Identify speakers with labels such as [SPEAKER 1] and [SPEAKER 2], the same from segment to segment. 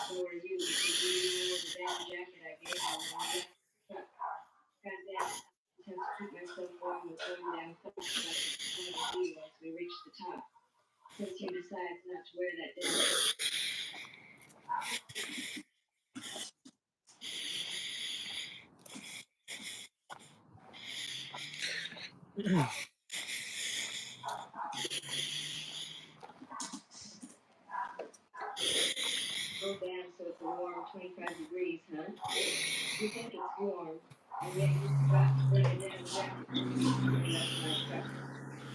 [SPEAKER 1] So are you, because you wore the damn jacket I gave you when I left the truck. Goddamn, I attempt to keep myself warm with going down close so I could point at you once we reach the top. Since you decides not to wear that damn jacket. Oh damn, so it's a warm 25 degrees, huh? You think it's warm, and yet you forgot to bring a damn jacket when you left my truck.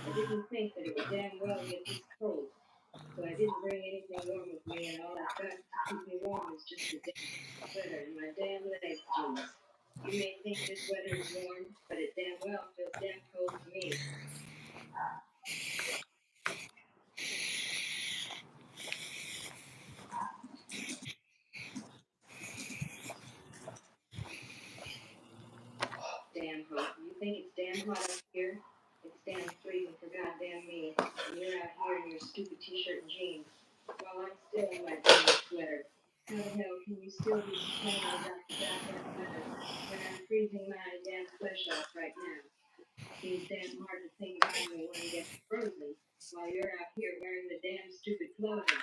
[SPEAKER 1] I didn't think that it would damn well get this cold, so I didn't bring anything warm with me, and all I've got to keep me warm is just a damn sweater and my damn leg jeans. You may think this weather is warm, but it damn well feels damn cold to me. Damn hot. You think it's damn hot up here? It's damn freezing for goddamn me, and you're out here in your stupid t-shirt and jeans, while I'm still in my damn sweater. How the hell can you still be complaining about the goddamn weather when I'm freezing my damn flesh off right now? Seems damn hard to think about me when I get frozen, while you're out here wearing the damn stupid clothing.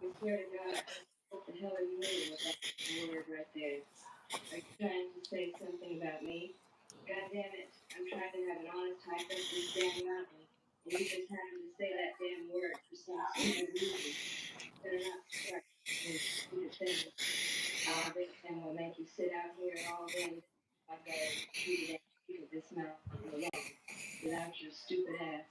[SPEAKER 1] I swear to God, what the hell are you meaning with that word right there? Are you trying to say something about me? God damn it, I'm trying to have an honest hike up this damn mountain, and you just happen to say that damn word for some stupid reason. Better not start doing stupid things. All this thing will make you sit out here all day. I've got to do the damn peak of this mountain alone, without your stupid ass.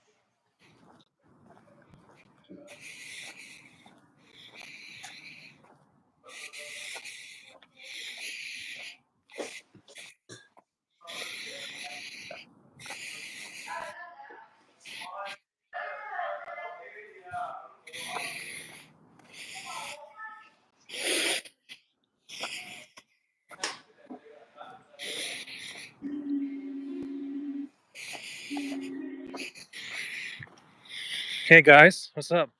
[SPEAKER 2] Hey guys, what's up?